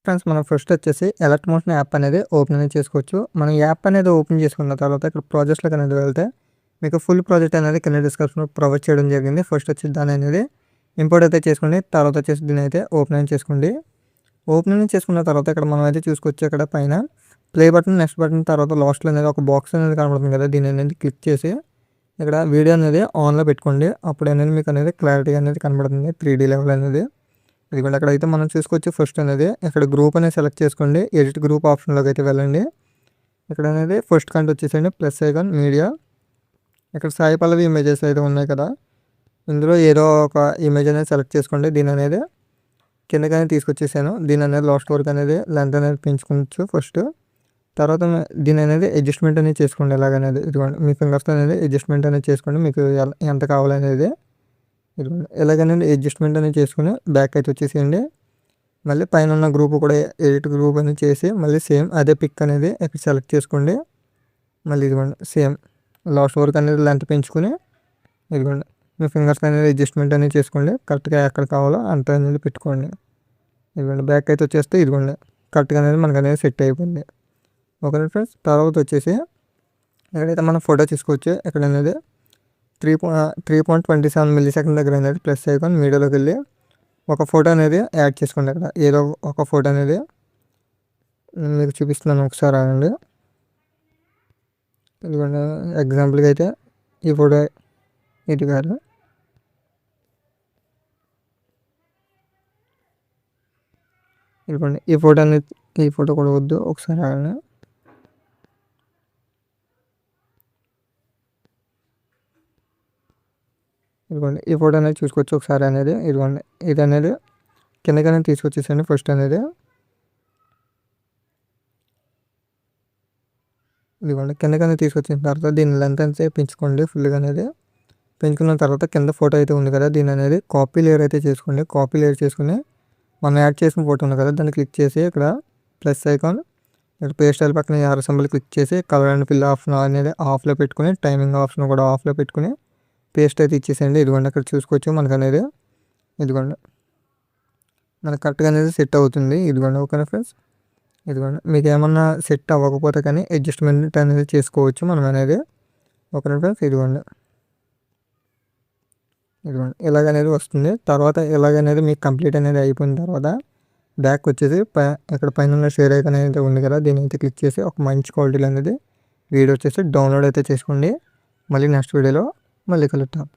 Friends, మనం first వచ్చేసి alert motion app అనేది ఓపెన్ అనేది చేసుకోవచ్చు. మనం యాప్ అనేది ఓపెన్ చేసుకున్న తర్వాత ఇక్కడ ప్రాజెక్ట్స్లోకి అనేది వెళ్తే మీకు ఫుల్ ప్రాజెక్ట్ అనేది కింద డిస్క్రిప్షన్లో ప్రొవైడ్ చేయడం జరిగింది. ఫస్ట్ వచ్చి దాని అనేది ఇంపోర్ట్ అయితే చేసుకోండి. తర్వాత వచ్చేసి దీని అయితే ఓపెన్ అనేది చేసుకోండి. ఓపెన్ అనేది చేసుకున్న తర్వాత ఇక్కడ మనం అయితే చూసుకోవచ్చు. ఇక్కడ పైన ప్లే బటన్, నెక్స్ట్ బటన్, తర్వాత లాస్ట్లో అనేది ఒక బాక్స్ అనేది కనబడుతుంది కదా, దీని అనేది క్లిక్ చేసి ఇక్కడ వీడియో అనేది ఆన్లో పెట్టుకోండి. అప్పుడు అనేది మీకు అనేది క్లారిటీ అనేది కనబడుతుంది, 3D లెవెల్ అనేది. ఇదిగోండి అక్కడైతే మనం చూసుకోవచ్చు. ఫస్ట్ అనేది ఇక్కడ గ్రూప్ అనేది సెలెక్ట్ చేసుకోండి. ఎడిట్ గ్రూప్ ఆప్షన్లోకి అయితే వెళ్ళండి. ఇక్కడ అనేది ఫస్ట్ కంటే వచ్చేసండి ప్లస్ ఐకాన్ మీడియా. ఇక్కడ సాయి పల్లవి ఇమేజెస్ అయితే ఉన్నాయి కదా, ఇందులో ఏదో ఒక ఇమేజ్ అనేది సెలెక్ట్ చేసుకోండి. దీని అనేది కిందకనే తీసుకొచ్చేసాను. దీని అనేది లాస్ట్ వరకు అనేది లెంత్ అనేది పెంచుకోవచ్చు ఫస్ట్. తర్వాత దీని అనేది అడ్జస్ట్మెంట్ అనేది చేసుకోండి. ఎలాగనేది ఇదిగోండి మీ ఫింగర్స్ అనేది అడ్జస్ట్మెంట్ అనేది చేసుకోండి, మీకు ఎంత కావాలనేది. ఇదిగోండి ఎలాగనేది అడ్జస్ట్మెంట్ అనేది చేసుకుని బ్యాక్ అయితే వచ్చేసేయండి. మళ్ళీ పైన ఉన్న గ్రూప్ కూడా ఎడిట్ గ్రూప్ అనేది చేసి మళ్ళీ సేమ్ అదే పిక్ అనేది ఇక్కడ సెలెక్ట్ చేసుకోండి. మళ్ళీ ఇదిగోండి సేమ్ లాస్ట్ వరకు అనేది లెంత్ పెంచుకుని ఇదిగోండి మీ ఫింగర్స్ అనేది అడ్జస్ట్మెంట్ అనేది చేసుకోండి. కరెక్ట్గా ఎక్కడ కావాలో అంత అనేది పెట్టుకోండి. ఇదిగోండి బ్యాక్ అయితే వచ్చేస్తే ఇదిగోండి కరెక్ట్గా అనేది మనకు అనేది సెట్ అయిపోయింది. ఓకే ఫ్రెండ్స్, తర్వాత వచ్చేసి ఎక్కడైతే మనం ఫోటో తీసుకోవచ్చు. ఇక్కడ అనేది 3.27 మిల్లీ సెకండ్ దగ్గర అనేది ప్లస్ ఐకాన్ మీడియాలోకి వెళ్ళి ఒక ఫోటో అనేది యాడ్ చేసుకోండి. అక్కడ ఏదో ఒక ఫోటో అనేది మీకు చూపిస్తున్నాను, ఒకసారి ఆగండి. ఇదిగోండి ఎగ్జాంపుల్గా అయితే ఈ ఫోటో ఇది కాదు, ఇదిగోండి ఈ ఫోటో అనేది, ఈ ఫోటో కూడా వద్దు, ఒకసారి ఆగండి. ఇదిగోండి ఈ ఫోటో అనేది చూసుకోవచ్చు ఒకసారి అనేది. ఇదిగోండి ఇది అనేది కిందకనే తీసుకొచ్చేసండి. ఫస్ట్ అనేది ఇదిగోండి కిందకనే తీసుకొచ్చిన తర్వాత దీని లెంత్ అయితే పెంచుకోండి ఫుల్గా అనేది. పెంచుకున్న తర్వాత కింద ఫోటో అయితే ఉంది కదా, దీని అనేది కాపీ లేయర్ అయితే చేసుకోండి. కాపీ లేయర్ చేసుకుని మనం యాడ్ చేసిన ఫోటో ఉంది కదా, దాన్ని క్లిక్ చేసి ఇక్కడ ప్లస్ ఐకాన్, ఇక్కడ పేస్ట్ స్టైల్ పక్కన ఆరో సింబల్ క్లిక్ చేసి కలర్ అండ్ ఫిల్ ఆప్షన్ అనేది ఆఫ్లో పెట్టుకుని, టైమింగ్ ఆప్షన్ కూడా ఆఫ్లో పెట్టుకుని పేస్ట్ అయితే ఇచ్చేసేయండి. ఇదిగోండి అక్కడ చూసుకోవచ్చు మనకు అనేది ఇదిగోండి మనకు కరెక్ట్గా అనేది సెట్ అవుతుంది. ఇదిగోండి ఓకేనా ఫ్రెండ్స్. ఇదిగోండి మీకు ఏమన్నా సెట్ అవ్వకపోతే కానీ అడ్జస్ట్మెంట్ అనేది చేసుకోవచ్చు మనం అనేది. ఓకేనా ఫ్రెండ్స్. ఇదిగోండి ఇలాగనేది వస్తుంది. తర్వాత ఇలాగనేది మీకు కంప్లీట్ అనేది అయిపోయిన తర్వాత బ్యాక్ వచ్చేసి ఇక్కడ పైన షేర్ ఐకాన్ అనేది ఉంది కదా, దీని అయితే క్లిక్ చేసి ఒక మంచి క్వాలిటీలో అనేది వీడియో వచ్చేసి డౌన్లోడ్ అయితే చేసుకోండి. మళ్ళీ నెక్స్ట్ వీడియోలో మళ్ళీ కలుద్దాం.